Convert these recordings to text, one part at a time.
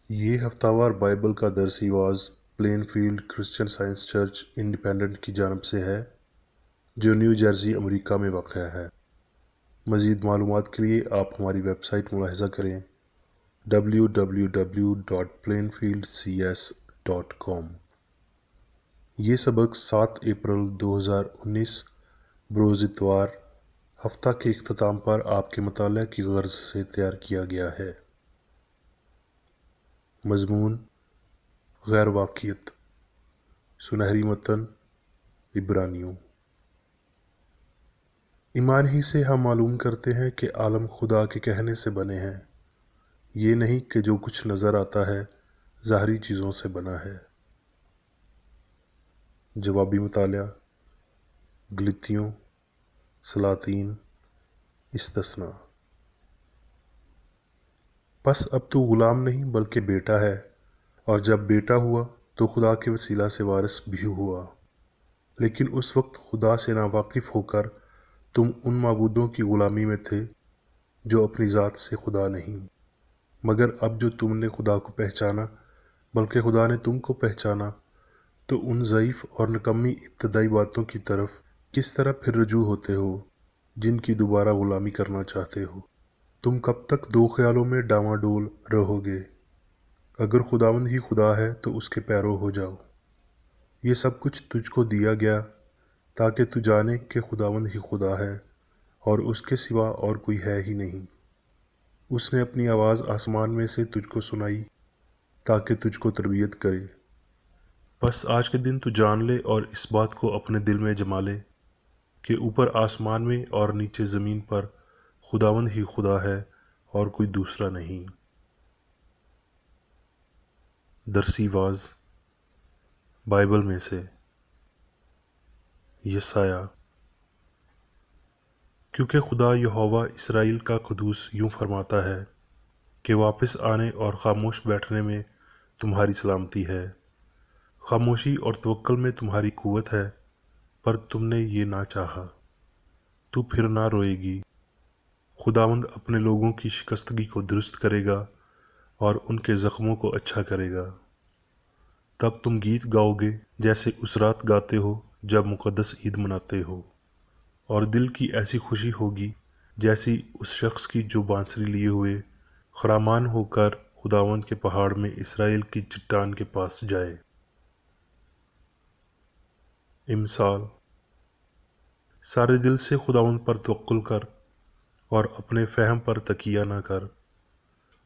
یہ ہفتہ وار بائبل کا درسی was Plainfield Christian Science Church independent کی جانب سے ہے جو نیو جرسی امریکہ میں واقع ہے۔ مزید معلومات کے لیے آپ ہماری ویب سائٹ ملاحظہ کریں www.plainfieldcs.com۔ یہ سبق 7 اپریل 2019 بروز اتوار ہفتہ کے اختتام پر آپ کے مطالعہ کی غرض سے تیار کیا گیا ہے۔ مضمون غیر واقعیت، سنہری متن عبرانیوں۔ ایمان ہی سے ہم معلوم کرتے ہیں کہ عالم خدا کے کہنے سے بنے ہیں، یہ نہیں کہ جو کچھ نظر آتا ہے ظاہری چیزوں سے بنا ہے۔ جوابی مطالعہ گلتیوں، سلاطین، استثنا۔ پس اب تو غلام نہیں بلکہ بیٹا ہے، اور جب بیٹا ہوا تو خدا کے وسیلہ سے وارث بھی ہوا۔ لیکن اس وقت خدا سے ناواقف ہو کر تم ان معبودوں کی غلامی میں تھے جو اپنی ذات سے خدا نہیں۔ مگر اب جو تم نے خدا کو پہچانا بلکہ خدا نے تم کو پہچانا، تو ان ضعیف اور نکمی ابتدائی باتوں کی طرف کس طرح پھر رجوع ہوتے ہو جن کی دوبارہ غلامی کرنا چاہتے ہو۔ تم کب تک دو خیالوں میں ڈاواں ڈول رہو گے؟ اگر خداوند ہی خدا ہے تو اس کے پیرو ہو جاؤ۔ یہ سب کچھ تجھ کو دیا گیا تاکہ تو جانے کہ خداوند ہی خدا ہے اور اس کے سوا اور کوئی ہے ہی نہیں۔ اس نے اپنی آواز آسمان میں سے تجھ کو سنائی تاکہ تجھ کو تربیت کرے۔ بس آج کے دن تو جان لے اور اس بات کو اپنے دل میں جما لے کہ اوپر آسمان میں اور نیچے زمین پر خداوند ہی خدا ہے اور کوئی دوسرا نہیں۔ درسی واز بائبل میں سے یسایہ۔ کیونکہ خدا یہوہ اسرائیل کا قدوس یوں فرماتا ہے کہ واپس آنے اور خاموش بیٹھنے میں تمہاری سلامتی ہے، خاموشی اور توکل میں تمہاری قوت ہے، پر تم نے یہ نہ چاہا۔ تو پھر نہ روئے گی۔ خداوند اپنے لوگوں کی شکستگی کو درست کرے گا اور ان کے زخموں کو اچھا کرے گا۔ تب تم گیت گاؤ گے جیسے اس رات گاتے ہو جب مقدس عید مناتے ہو، اور دل کی ایسی خوشی ہوگی جیسی اس شخص کی جو بانسری لیے ہوئے خرامان ہو کر خداوند کے پہاڑ میں اسرائیل کی چٹان کے پاس جائے۔ امثال۔ سارے دل سے خداوند پر توکل کر اور اپنے فہم پر تکیہ نہ کر۔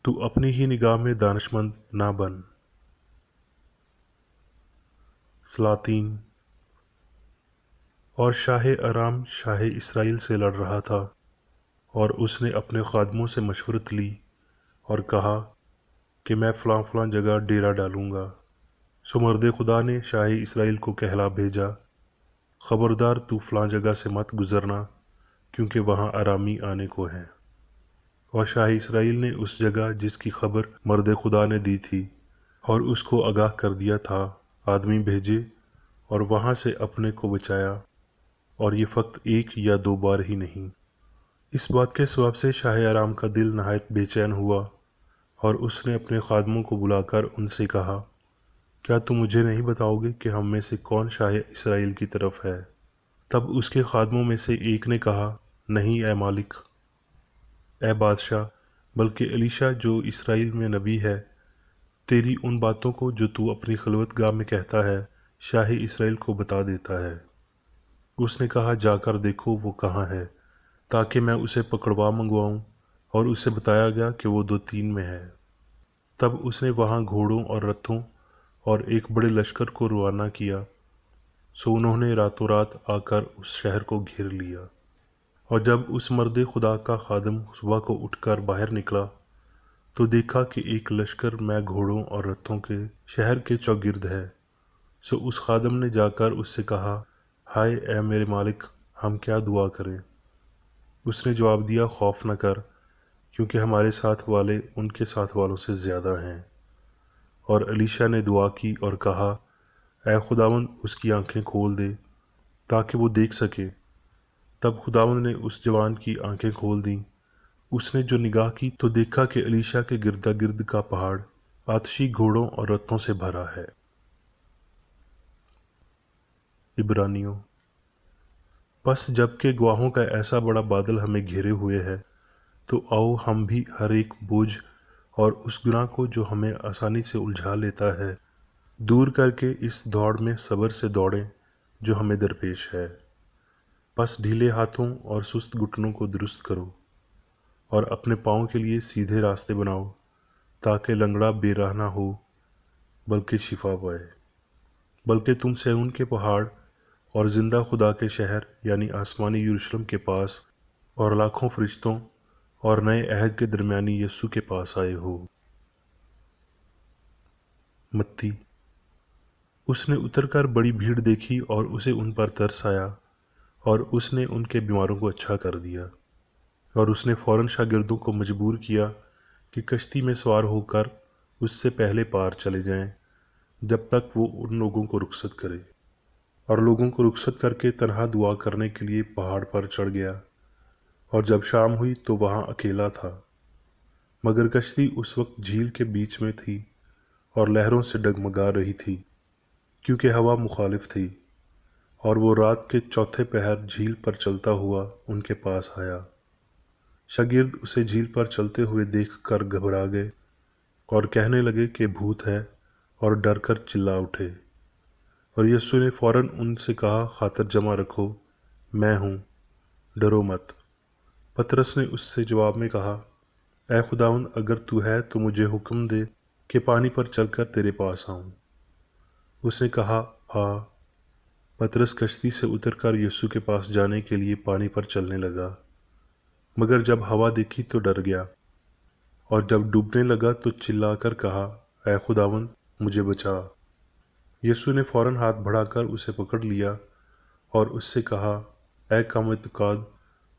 تو اپنی ہی نگاہ میں دانشمند نہ بن۔ سلاطین۔ اور شاہ ارام شاہ اسرائیل سے لڑ رہا تھا، اور اس نے اپنے خادموں سے مشورت لی اور کہا کہ میں فلاں فلاں جگہ ڈیرا ڈالوں گا۔ سو مرد خدا نے شاہ اسرائیل کو کہلا بھیجا، خبردار تو فلاں جگہ سے مت گزرنا کیونکہ وہاں آرامی آنے کو ہیں۔ اور شاہ اسرائیل نے اس جگہ جس کی خبر مرد خدا نے دی تھی اور اس کو آگاہ کر دیا تھا آدمی بھیجے اور وہاں سے اپنے کو بچایا، اور یہ فقط ایک یا دو بار ہی نہیں۔ اس بات کے سبب سے شاہ ارام کا دل نہایت بے چین ہوا، اور اس نے اپنے خادموں کو بلا کر ان سے کہا، کیا تم مجھے نہیں بتاؤ گے کہ ہم میں سے کون شاہ اسرائیل کی طرف ہے؟ تب اس کے خادموں میں سے ایک نے کہا، نہیں اے مالک، اے بادشاہ، بلکہ الیشا جو اسرائیل میں نبی ہے تیری ان باتوں کو جو تو اپنی خلوت گاہ میں کہتا ہے شاہ اسرائیل کو بتا دیتا ہے۔ اس نے کہا، جا کر دیکھو وہ کہاں ہے تاکہ میں اسے پکڑوا منگواؤں، اور اسے بتایا گیا کہ وہ 2-3 میں ہے۔ تب اس نے وہاں گھوڑوں اور رتھوں اور ایک بڑے لشکر کو روانہ کیا، سو انہوں نے راتوں رات آ کر اس شہر کو گھیر لیا۔ اور جب اس مرد خدا کا خادم صبح کو اٹھ کر باہر نکلا تو دیکھا کہ ایک لشکر میں گھوڑوں اور رتھوں کے شہر کے چوگرد ہے۔ سو اس خادم نے جا کر اس سے کہا، ہائے اے میرے مالک، ہم کیا دعا کریں؟ اس نے جواب دیا، خوف نہ کر، کیونکہ ہمارے ساتھ والے ان کے ساتھ والوں سے زیادہ ہیں۔ اور الیشا نے دعا کی اور کہا، اے خداوند اس کی آنکھیں کھول دے تاکہ وہ دیکھ سکے۔ تب خداوند نے اس جوان کی آنکھیں کھول دیں۔ اس نے جو نگاہ کی تو دیکھا کہ الیشا کے گردا گرد کا پہاڑ आतशी घोड़ों और रथों से भरा है। इब्रानियों। बस जबकि गवाहों का ऐसा बड़ा बादल हमें घेरे हुए है, तो आओ हम भी हर एक बोझ और उस गुनाह को जो हमें आसानी से उलझा लेता है दूर करके इस दौड़ में सब्र से दौड़ें जो हमें दरपेश है। बस ढीले हाथों और सुस्त घुटनों को दुरुस्त करो और अपने पाँव के लिए सीधे रास्ते बनाओ, ताकि लंगड़ा बेराह ना हो बल्कि शिफा पाए। बल्कि तुम सैय्यून के पहाड़ और जिंदा खुदा के शहर यानी आसमानी यरूशलेम के पास और लाखों फरिश्तों और नए अहद के दरमियानी यीशु के पास आए हो। मत्ती। उसने उतरकर बड़ी भीड़ देखी और उसे उन पर तरस आया और उसने उनके बीमारों को अच्छा कर दिया। और उसने फौरन शागिर्दों को मजबूर किया कि कश्ती में सवार होकर उससे पहले पार चले जाएं, जब तक वो उन लोगों को रुखसत करे। और लोगों को रुखसत करके तन्हा दुआ करने के लिए पहाड़ पर चढ़ गया। और जब शाम हुई तो वहाँ अकेला था, मगर कश्ती उस वक्त झील के बीच में थी और लहरों से डगमगा रही थी, क्योंकि हवा मुखालिफ थी। और वो रात के चौथे पहर झील पर चलता हुआ उनके पास आया। शागिर्द उसे झील पर चलते हुए देखकर घबरा गए और कहने लगे कि भूत है, और डर कर चिल्ला उठे। और यीशु ने फौरन उनसे कहा, खातर जमा रखो, मैं हूँ, डरो मत। पतरस ने उससे जवाब में कहा, ऐ खुदावंद, अगर तू है तो मुझे हुक्म दे कि पानी पर चलकर तेरे पास आऊँ। उसने कहा, आ। पतरस कश्ती से उतरकर यीशु के पास जाने के लिए पानी पर चलने लगा, मगर जब हवा देखी तो डर गया, और जब डूबने लगा तो चिल्लाकर कहा, ऐ खुदावंद, मुझे बचा। यीशु ने फौरन हाथ बढ़ाकर उसे पकड़ लिया और उससे कहा, ऐ कामितकाद,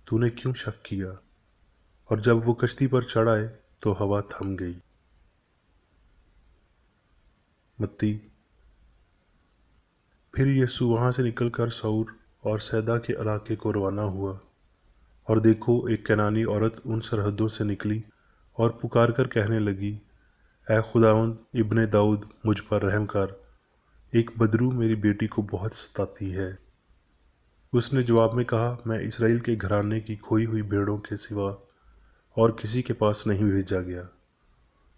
तूने क्यों शक किया? और जब वो कश्ती पर चढ़ आए तो हवा थम गई। मत्ती। फिर यीशु वहाँ से निकलकर सऊर और सैदा के इलाके को रवाना हुआ। और देखो, एक कनानी औरत उन सरहदों से निकली और पुकार कर कहने लगी, ऐ खुदावंद, इब्ने दाऊद, मुझ पर रहम कर, एक बदरू मेरी बेटी को बहुत सताती है। उसने जवाब में कहा, मैं इसराइल के घराने की खोई हुई भेड़ों के सिवा और किसी के पास नहीं भेजा गया।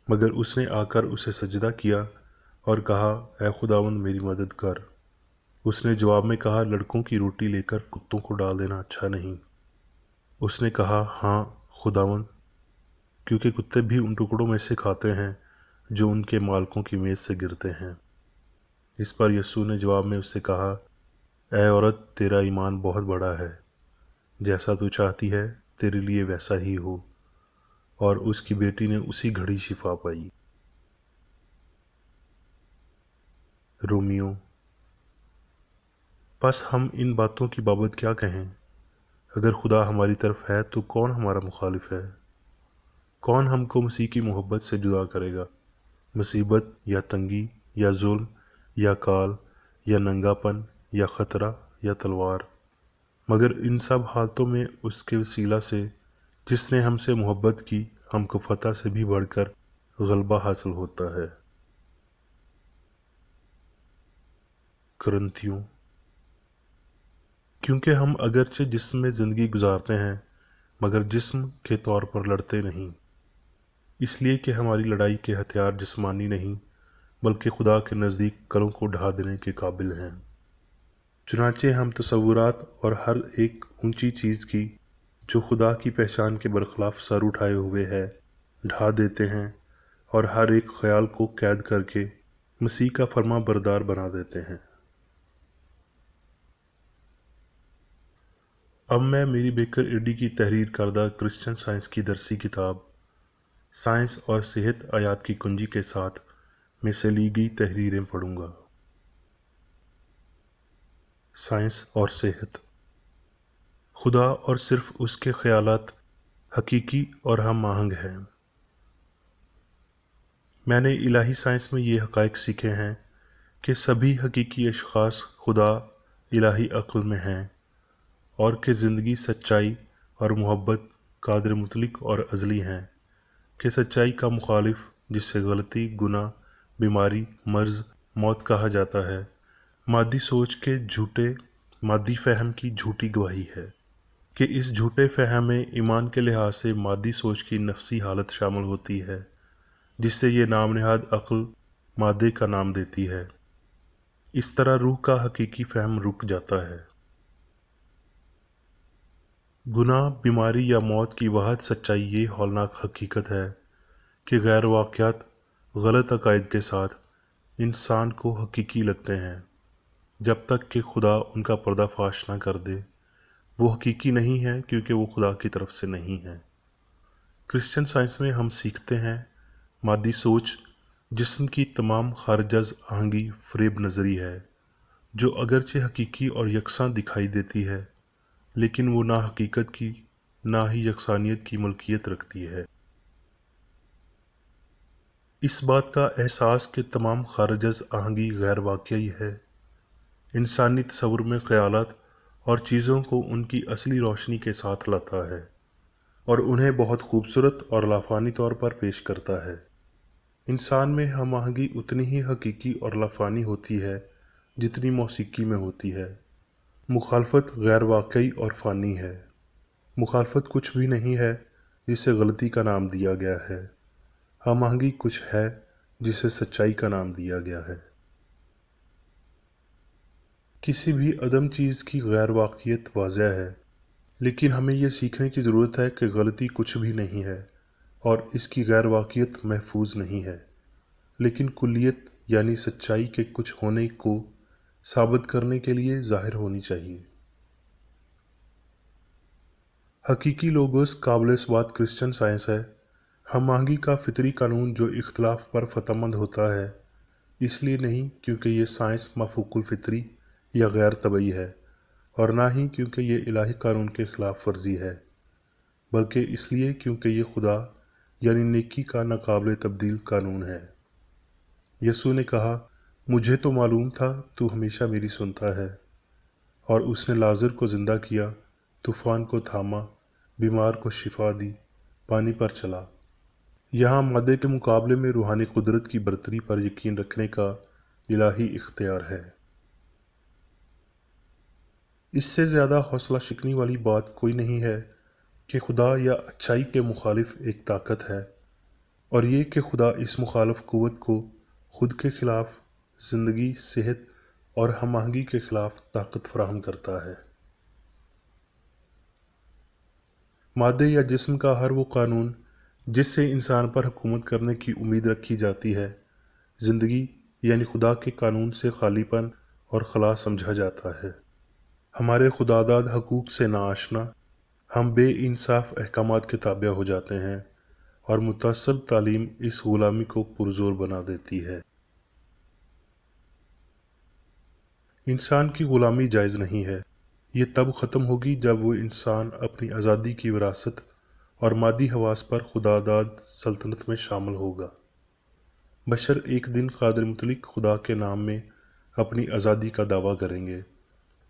मगर उसने आकर उसे सजदा किया और कहा, ऐ खुदावंद, मेरी मदद कर। उसने जवाब में कहा, लड़कों की रोटी लेकर कुत्तों को डाल देना अच्छा नहीं। उसने कहा, हाँ खुदावंद, क्योंकि कुत्ते भी उन टुकड़ों में से खाते हैं जो उनके मालकों की मेज से गिरते हैं। इस पर यीशु ने जवाब में उससे कहा, ऐ औरत, तेरा ईमान बहुत बड़ा है, जैसा तू चाहती है तेरे लिए वैसा ही हो। और उसकी बेटी ने उसी घड़ी शिफा पाई। रोमियो। बस हम इन बातों की बाबत क्या कहें? अगर खुदा हमारी तरफ है तो कौन हमारा मुखालिफ है? कौन हमको मसीह की मोहब्बत से जुदा करेगा? मुसीबत या तंगी या जुल्म या काल या नंगापन या ख़तरा या तलवार? मगर इन सब हालतों में उसके वसीला से जिसने हमसे मोहब्बत की, हमको फतह से भी बढ़कर गलबा हासिल होता है। करंथियों। क्योंकि हम अगरचे जिस्म में ज़िंदगी गुजारते हैं, मगर जिस्म के तौर पर लड़ते नहीं, इसलिए कि हमारी लड़ाई के हथियार जिस्मानी नहीं बल्कि खुदा के नज़दीक करों को ढा देने के काबिल हैं। चुनाचे हम तसव्वुरात और हर एक ऊंची चीज़ की जो खुदा की पहचान के बरखिलाफ सर उठाए हुए है ढा देते हैं, और हर एक ख्याल को कैद करके मसीह का फर्मा बरदार बना देते हैं। अब मैं मेरी बेकर एडी की तहरीर करदा क्रिश्चियन साइंस की दरसी किताब साइंस और सेहत आयात की कुंजी के साथ में से ली गई तहरीरें पढ़ूंगा। साइंस और सेहत। खुदा और सिर्फ उसके ख्यालात हकीकी और हम आहंग हैं। मैंने इलाही साइंस में ये हक़ाइक़ सीखे हैं कि सभी हकीकी अशख़ास खुदा इलाही अक्ल में हैं, और कि ज़िंदगी, सच्चाई और मोहब्बत कादिर मुतलिक और अज़ली हैं, कि सच्चाई का मुखालिफ जिसे गलती, गुनाह, बीमारी, मर्ज, मौत कहा जाता है, मादी सोच के झूठे, मादी फहम की झूठी गवाही है कि इस झूठे फहम में ईमान के लिहाज से मादी सोच की नफसी हालत शामिल होती है, जिससे ये नाम नेहाद अक्ल मादे का नाम देती है। इस तरह रूह का हकीकी फहम रुक जाता है। गुनाह, बीमारी या मौत की वाहिद सच्चाई ये हौलनाक हकीकत है कि गैर वाक़यात गलत अकायद के साथ इंसान को हकीकी लगते हैं। जब तक कि खुदा उनका पर्दाफाश ना कर दे, वो हकीकी नहीं है क्योंकि वो खुदा की तरफ से नहीं है। क्रिश्चियन साइंस में हम सीखते हैं मादी सोच जिस्म की तमाम खारजज आहंगी फ़रेब नज़री है, जो अगरचे हकीकी और यकसां दिखाई देती है, लेकिन वो ना हकीकत की ना ही यकसानियत की मलकियत रखती है। इस बात का एहसास कि तमाम खारजज आहंगी गैर वाकई है, इंसानी तसव्वुर में ख़यालात और चीज़ों को उनकी असली रोशनी के साथ लाता है और उन्हें बहुत खूबसूरत और लाफानी तौर पर पेश करता है। इंसान में हम आहंगी उतनी ही हकीकी और लाफानी होती है जितनी मौसीकी में होती है। मुखालफत गैर वाकई और फ़ानी है। मुखालफत कुछ भी नहीं है जिसे गलती का नाम दिया गया है। हम आहंगी कुछ है जिसे सच्चाई का नाम दिया गया है। किसी भी अदम चीज़ की गैर वाक़ियत वाज़ेह है, लेकिन हमें यह सीखने की ज़रूरत है कि गलती कुछ भी नहीं है और इसकी गैर वाक़ियत महफूज नहीं है, लेकिन कुल्लियत यानी सच्चाई के कुछ होने को साबित करने के लिए ज़ाहिर होनी चाहिए। हकीकी लोगोस काबिल इस्बात क्रिश्चियन साइंस है। हम आहंगी का फितरी कानून जो इख्तलाफ पर फ़तमंद होता है, इसलिए नहीं क्योंकि ये साइंस माफूकुल फितरी या गैर तबई है, और ना ही क्योंकि ये इलाही कानून के ख़िलाफ़ वर्जी है, बल्कि इसलिए क्योंकि ये खुदा यानी नेकी का नाकाबिल तब्दील कानून है। यसू ने कहा, मुझे तो मालूम था तू हमेशा मेरी सुनता है, और उसने लाजर को ज़िंदा किया, तूफ़ान को थामा, बीमार को शिफा दी, पानी पर चला। यहाँ मादे के मुकाबले में रूहानी कुदरत की बरतरी पर यकीन रखने का इलाही इख्तियार है। इससे ज़्यादा हौसला शिकनी वाली बात कोई नहीं है कि खुदा या अच्छाई के मुखालिफ एक ताकत है, और ये कि खुदा इस मुखालिफ क़ुव्वत को खुद के ख़िलाफ़ ज़िंदगी, सेहत और हम आहंगी के ख़िलाफ़ ताकत फराहम करता है। मादे या जिस्म का हर वो कानून जिससे इंसान पर हुकूमत करने की उम्मीद रखी जाती है, ज़िंदगी यानी खुदा के कानून से खालीपन और खला समझा जाता है। हमारे खुदादाद हकूक़ से नाआशना हम बेइंसाफ़ अहकामात के ताबिया हो जाते हैं, और मुतअस्सिब तालीम इस ग़ुलामी को पुरज़ोर बना देती है। इंसान की ग़ुलामी जायज़ नहीं है। ये तब ख़त्म होगी जब वो इंसान अपनी आज़ादी की विरासत और मादी हवास पर खुदादाद सल्तनत में शामिल होगा। बशर एक दिन कादिर मुतलिक खुदा के नाम में अपनी आज़ादी का दावा करेंगे।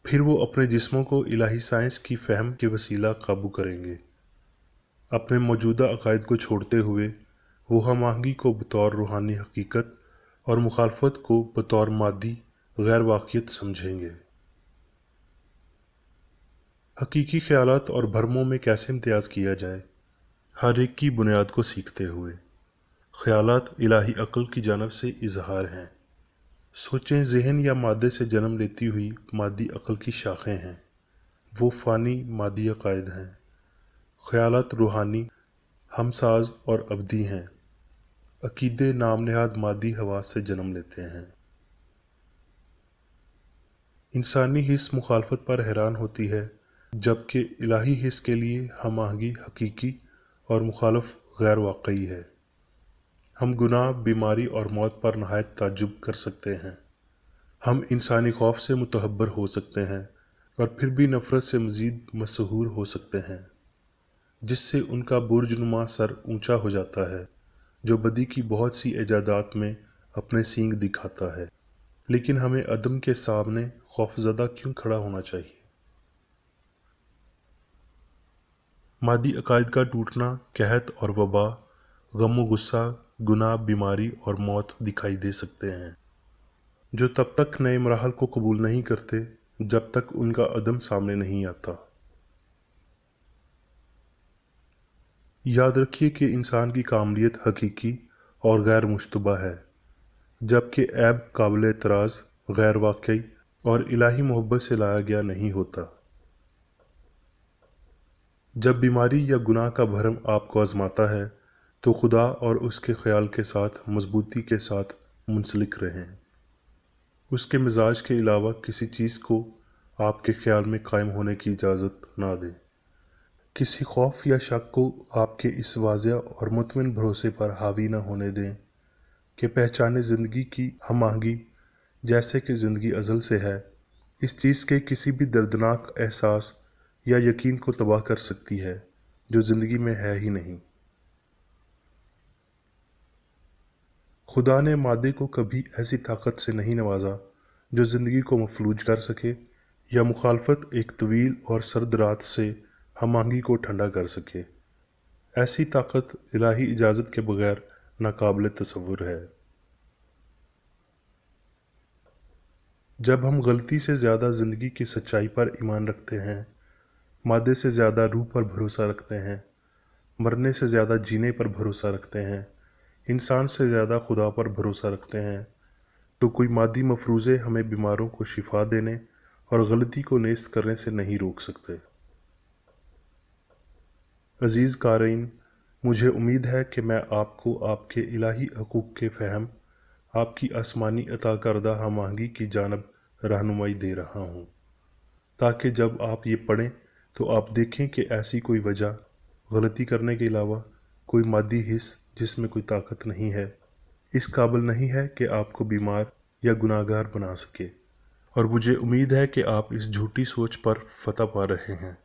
फिर वो अपने जिस्मों को इलाही साइंस की फ़हम के वसीला काबू करेंगे। अपने मौजूदा अकायद को छोड़ते हुए वो हम आहंगी को बतौर रूहानी हकीकत और मुखालफत को बतौर मादी गैर वाक़ियत समझेंगे। हकीकी ख्यालात और भरमों में कैसे इम्तियाज़ किया जाए? हर एक की बुनियाद को सीखते हुए। ख्यालात इलाही अक्ल की जानब से इजहार हैं। सोचें ज़हन या मादे से जन्म लेती हुई मादी अक्ल की शाखें हैं। वो फ़ानी मादी अकायद हैं। ख्यालात रूहानी, हमसाज और अबदी हैं। अकीदे नाम नेहाद मादी हवास से जन्म लेते हैं। इंसानी हिस्स मुखालफत पर हैरान होती है, जबकि इलाही हिस्स के लिए हम आहंगी हकीकी और मुखालफ गैर वाकई है। हम गुनाह, बीमारी और मौत पर नहायत ताज्जुब कर सकते हैं। हम इंसानी खौफ से मुतहब्बर हो सकते हैं और फिर भी नफ़रत से मज़ीद मसहूर हो सकते हैं, जिससे उनका बुर्जनुमा सर ऊंचा हो जाता है, जो बदी की बहुत सी इजादात में अपने सींग दिखाता है। लेकिन हमें अदम के सामने खौफज़दा क्यों खड़ा होना चाहिए? मादी अकायद का टूटना कहत और वबा गम व गुस्सा, गुनाह, बीमारी और मौत दिखाई दे सकते हैं, जो तब तक नए मराहल को कबूल नहीं करते जब तक उनका अदम सामने नहीं आता। याद रखिए कि इंसान की कामलियत हकीकी और गैर मुश्तबा है, जबकि ऐब काबिल एतराज़, गैर वाकई और इलाही मोहब्बत से लाया गया नहीं होता। जब बीमारी या गुनाह का भरम आपको आजमाता है तो खुदा और उसके ख्याल के साथ मजबूती के साथ मुंसलिक रहें। उसके मिजाज के अलावा किसी चीज़ को आपके ख्याल में कायम होने की इजाज़त ना दें। किसी खौफ या शक को आपके इस वाज़िया और मुतमिन भरोसे पर हावी न होने दें कि पहचाने ज़िंदगी की हम आहंगी जैसे कि ज़िंदगी अज़ल से है, इस चीज़ के किसी भी दर्दनाक एहसास या यकीन को तबाह कर सकती है जो ज़िंदगी में है ही नहीं। खुदा ने मादे को कभी ऐसी ताकत से नहीं नवाजा जो ज़िंदगी को मफलूज कर सके या मुखालफत एक तवील और सर्द रात से हम आहंगी को ठंडा कर सके। ऐसी ताकत इलाही इजाज़त के बगैर नाकाबिल तसव्वुर है। जब हम गलती से ज़्यादा ज़िंदगी की सच्चाई पर ईमान रखते हैं, मादे से ज़्यादा रूह पर भरोसा रखते हैं, मरने से ज़्यादा जीने पर भरोसा रखते हैं, इंसान से ज़्यादा खुदा पर भरोसा रखते हैं, तो कोई मादी मफरूज़े हमें बीमारों को शिफा देने और गलती को नेस्त करने से नहीं रोक सकते। अज़ीज़ क़ारीन, मुझे उम्मीद है कि मैं आपको आपके इलाही हकूक़ के फ़हम, आपकी आसमानी अता करदा हम आहंगी की जानब रहनुमाई दे रहा हूँ, ताकि जब आप ये पढ़ें तो आप देखें कि ऐसी कोई वजह गलती करने के अलावा कोई मादी हिस्स जिसमें कोई ताकत नहीं है, इस काबिल नहीं है कि आपको बीमार या गुनाहगार बना सके। और मुझे उम्मीद है कि आप इस झूठी सोच पर फतह पा रहे हैं।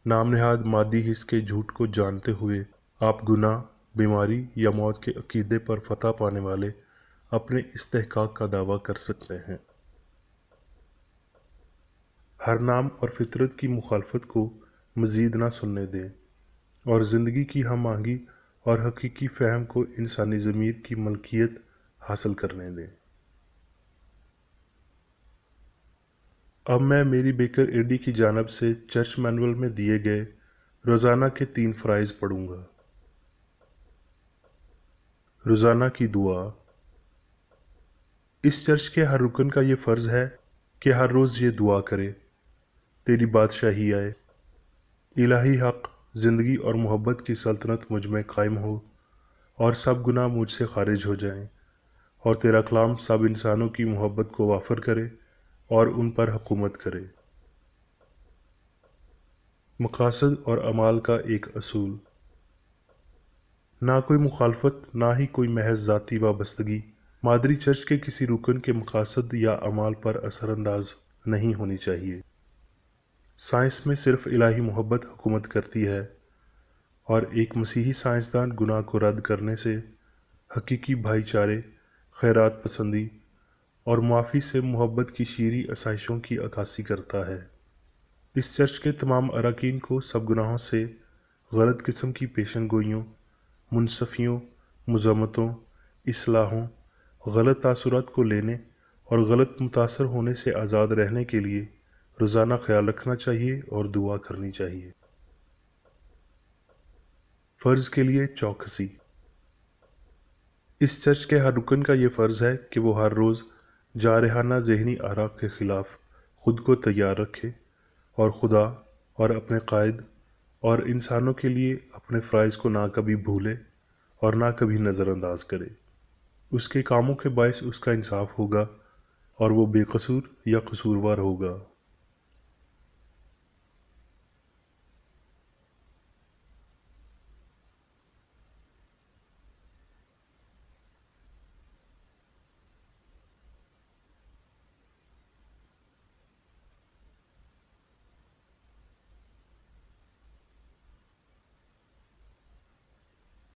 नाम नहाद मादी हिस्स के झूठ को जानते हुए आप गुनाह, बीमारी या मौत के अकीदे पर फतह पाने वाले अपने इस्तेहकाक का दावा कर सकते हैं। हर नाम और फितरत की मुखालफत को मज़ीद ना सुनने दें और ज़िंदगी की हम आहंगी और हकीकी फ़हम को इंसानी ज़मीर की मलकियत हासिल करने दें। अब मैं मेरी बेकर एडी की जानब से चर्च मैनुअल में दिए गए रोज़ाना के 3 फ़राइज़ पढ़ूँगा। रोज़ाना की दुआ। इस चर्च के हर रुकन का ये फ़र्ज़ है कि हर रोज़ ये दुआ करे, तेरी बादशाही आए, इलाही हक़, ज़िंदगी और मोहब्बत की सल्तनत मुझ में कायम हो और सब गुनाह मुझसे खारिज हो जाएं, और तेरा कलाम सब इंसानों की मोहब्बत को वाफर करे और उन पर हुकूमत करे। मकासद और अमाल का एक असूल। ना कोई मुखालफत, ना ही कोई महज ज़ाती वाबस्तगी मादरी चर्च के किसी रुकन के मकासद या अमाल पर असरअंदाज नहीं होनी चाहिए। साइंस में सिर्फ इलाही मोहब्बत हुकूमत करती है, और एक मसीही साइंसदान गुनाह को रद्द करने से, हकीकी भाईचारे, खैरात पसंदी और मुआफ़ी से मोहब्बत की शीरी आसाइशों की अक्कासी करता है। इस चर्च के तमाम अरकान को सब गुनाहों से, गलत किस्म की पेशन गोइयों, मुनसफ़ियों, मुज़म्मतों, इस्लाहों, गलत तासुरात को लेने और गलत मुतासर होने से आज़ाद रहने के लिए रोज़ाना ख्याल रखना चाहिए और दुआ करनी चाहिए। फ़र्ज़ के लिए चौकसी। इस चर्च के हर रुकन का ये फ़र्ज़ है कि वो हर रोज़ जारहाना ज़हनी आराक के ख़िलाफ़ ख़ुद को तैयार रखे और खुदा और अपने कायद और इंसानों के लिए अपने फ़राइज़ को ना कभी भूले और ना कभी नज़रअंदाज करे। उसके कामों के बायस उसका इंसाफ होगा और वो बेकसूर या कसूरवार होगा।